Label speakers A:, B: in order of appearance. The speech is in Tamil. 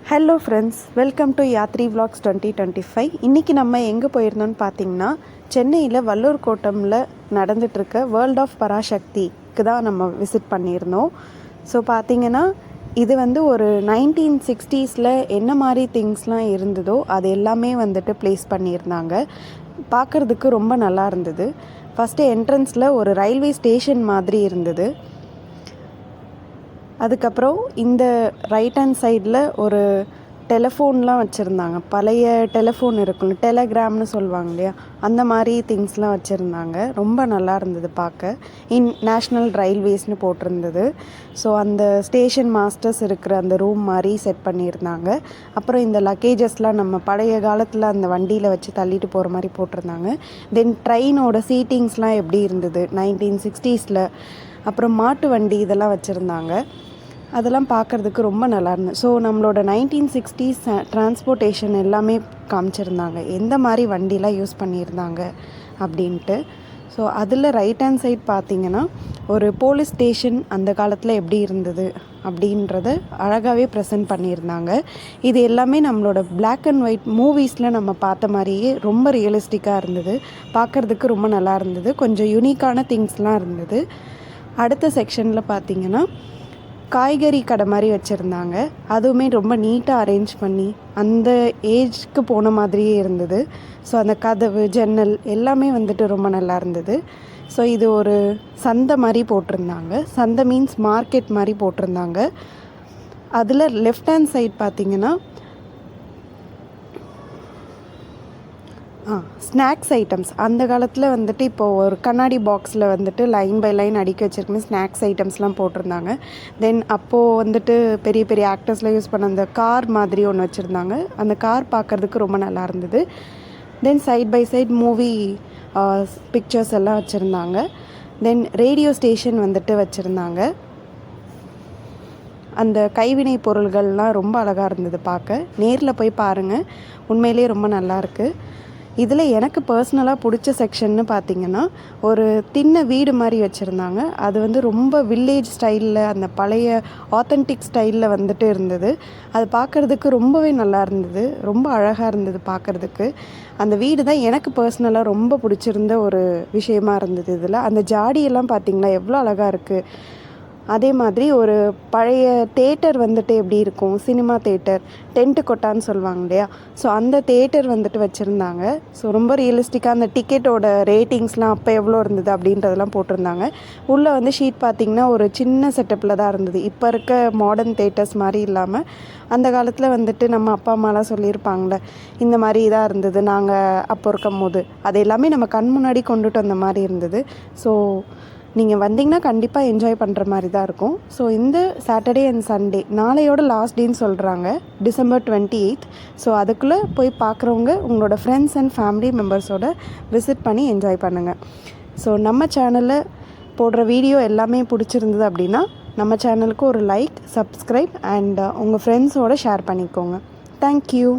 A: Hello friends, welcome to Yatri vlogs 2025. இன்றைக்கி நம்ம எங்கே போயிருந்தோம்னு பார்த்தீங்கன்னா, சென்னையில் வல்லூர் கோட்டமில் நடந்துகிட்ருக்க வேர்ல்ட் ஆஃப் பராசக்திக்கு தான் நம்ம விசிட் பண்ணியிருந்தோம். ஸோ பார்த்திங்கன்னா, இது வந்து ஒரு 1960s என்ன மாதிரி திங்ஸ்லாம் இருந்ததோ அது எல்லாமே வந்துட்டு ப்ளேஸ் பண்ணியிருந்தாங்க. பார்க்குறதுக்கு ரொம்ப நல்லா இருந்தது. ஃபஸ்ட்டு என்ட்ரன்ஸில் ஒரு ரயில்வே ஸ்டேஷன் மாதிரி இருந்தது. அதுக்கப்புறம் இந்த ரைட் ஹேண்ட் சைடில் ஒரு டெலிஃபோன்லாம் வச்சுருந்தாங்க. பழைய டெலிஃபோன் இருக்குல்ல, டெலகிராம்னு சொல்லுவாங்க இல்லையா, அந்த மாதிரி திங்ஸ்லாம் வச்சுருந்தாங்க. ரொம்ப நல்லா இருந்தது பார்க்க. நேஷ்னல் ரயில்வேஸ்னு போட்டிருந்தது. ஸோ அந்த ஸ்டேஷன் மாஸ்டர்ஸ் இருக்கிற அந்த ரூம் மாதிரி செட் பண்ணியிருந்தாங்க. அப்புறம் இந்த லக்கேஜஸ்லாம் நம்ம பழைய காலத்தில் அந்த வண்டியில் வச்சு தள்ளிட்டு போகிற மாதிரி போட்டிருந்தாங்க. தென் ட்ரெயினோட சீட்டிங்ஸ்லாம் எப்படி இருந்தது 1960s. அப்புறம் மாட்டு வண்டி இதெல்லாம் வச்சுருந்தாங்க. அதெல்லாம் பார்க்குறதுக்கு ரொம்ப நல்லா இருந்தது. ஸோ நம்மளோட 1960s டிரான்ஸ்போர்ட்டேஷன் எல்லாமே காமிச்சிருந்தாங்க, எந்த மாதிரி வண்டிலாம் யூஸ் பண்ணியிருந்தாங்க அப்படின்ட்டு. ஸோ அதில் ரைட் ஹேண்ட் சைட் பார்த்திங்கன்னா ஒரு போலீஸ் ஸ்டேஷன் அந்த காலத்தில் எப்படி இருந்தது அப்படின்றத அழகாகவே ப்ரெசென்ட் பண்ணியிருந்தாங்க. இது எல்லாமே நம்மளோட பிளாக் அண்ட் ஒயிட் மூவிஸில் நம்ம பார்த்த மாதிரியே ரொம்ப ரியலிஸ்டிக்காக இருந்தது. பார்க்குறதுக்கு ரொம்ப நல்லா இருந்தது. கொஞ்சம் யூனிக்கான திங்ஸ்லாம் இருந்தது. அடுத்த செக்ஷனில் பார்த்திங்கன்னா காய்கறி கடை மாதிரி வச்சுருந்தாங்க. அதுவுமே ரொம்ப நீட்டாக அரேஞ்ச் பண்ணி அந்த ஏஜ்க்கு போன மாதிரியே இருந்தது. ஸோ அந்த கதவு ஜன்னல் எல்லாமே வந்துட்டு ரொம்ப நல்லா இருந்தது. ஸோ இது ஒரு சந்தை மாதிரி போட்டிருந்தாங்க. சந்தை மீன்ஸ் மார்க்கெட் மாதிரி போட்டிருந்தாங்க. அதில் லெஃப்ட் ஹேண்ட் சைட் பார்த்திங்கன்னா ஸ்நாக்ஸ் ஐட்டம்ஸ். அந்த காலத்தில் வந்துட்டு இப்போது ஒரு கண்ணாடி பாக்ஸில் வந்துட்டு லைன் பை லைன் அடுக்கி வச்சுருக்கணும் ஸ்நாக்ஸ் ஐட்டம்ஸ்லாம் போட்டிருந்தாங்க. தென் அப்போது வந்துட்டு பெரிய பெரிய ஆக்டர்ஸ்லாம் யூஸ் பண்ண அந்த கார் மாதிரி ஒன்று வச்சுருந்தாங்க. அந்த கார் பார்க்குறதுக்கு ரொம்ப நல்லா இருந்தது. Then side by side movie pictures எல்லாம் வச்சுருந்தாங்க. தென் ரேடியோ ஸ்டேஷன் வந்துட்டு வச்சுருந்தாங்க. அந்த கைவினை பொருள்கள்லாம் ரொம்ப அழகாக இருந்தது பார்க்க. நேரில் போய் பாருங்கள், உண்மையிலே ரொம்ப நல்லாயிருக்கு. இதில் எனக்கு பர்சனலாக பிடிச்ச செக்ஷன்னு பார்த்திங்கன்னா ஒரு தின்ன வீடு மாதிரி வச்சுருந்தாங்க. அது வந்து ரொம்ப வில்லேஜ் ஸ்டைலில், அந்த பழைய ஆத்தென்டிக் ஸ்டைலில் வந்துட்டு இருந்தது. அது பார்க்குறதுக்கு ரொம்பவே நல்லா இருந்தது. ரொம்ப அழகாக இருந்தது பார்க்குறதுக்கு. அந்த வீடு தான் எனக்கு பர்சனலாக ரொம்ப பிடிச்சிருந்த ஒரு விஷயமா இருந்தது. இதில் அந்த ஜாடியெல்லாம் பார்த்திங்களா எவ்வளோ அழகாக இருக்குது. அதே மாதிரி ஒரு பழைய தேட்டர் வந்துட்டு எப்படி இருக்கும், சினிமா தேட்டர், டென்ட்டு கொட்டான்னு சொல்லுவாங்க இல்லையா, ஸோ அந்த தேட்டர் வந்துட்டு வச்சுருந்தாங்க. ஸோ ரொம்ப ரியலிஸ்டிக்காக அந்த டிக்கெட்டோட ரேட்டிங்ஸ்லாம் அப்போ எவ்வளோ இருந்தது அப்படின்றதெல்லாம் போட்டிருந்தாங்க. உள்ளே வந்து ஷீட் பார்த்திங்கன்னா ஒரு சின்ன செட்டப்பில் தான் இருந்தது. இப்போ இருக்க மாடர்ன் தேட்டர்ஸ் மாதிரி இல்லாமல் அந்த காலத்தில் வந்துட்டு நம்ம அப்பா அம்மாலாம் சொல்லியிருப்பாங்களே, இந்த மாதிரி இதாக இருந்தது நாங்கள் அப்போ இருக்கும் போது, அது எல்லாமே நம்ம கண் முன்னாடி கொண்டுட்டு வந்த மாதிரி இருந்தது. ஸோ நீங்கள் வந்தீங்கன்னா கண்டிப்பாக என்ஜாய் பண்ணுற மாதிரி தான் இருக்கும். ஸோ இந்த சாட்டர்டே அண்ட் சண்டே, நாளையோட லாஸ்ட் டேன்னு சொல்கிறாங்க, December 28th. ஸோ அதுக்குள்ளே போய் பார்க்குறவங்க உங்களோட ஃப்ரெண்ட்ஸ் அண்ட் ஃபேமிலி மெம்பர்ஸோட விசிட் பண்ணி என்ஜாய் பண்ணுங்கள். ஸோ நம்ம சேனலில் போடுற வீடியோ எல்லாமே பிடிச்சிருந்தது அப்படின்னா நம்ம சேனலுக்கு ஒரு லைக், சப்ஸ்கிரைப் அண்ட் உங்கள் ஃப்ரெண்ட்ஸோடு ஷேர் பண்ணிக்கோங்க. தேங்க்யூ.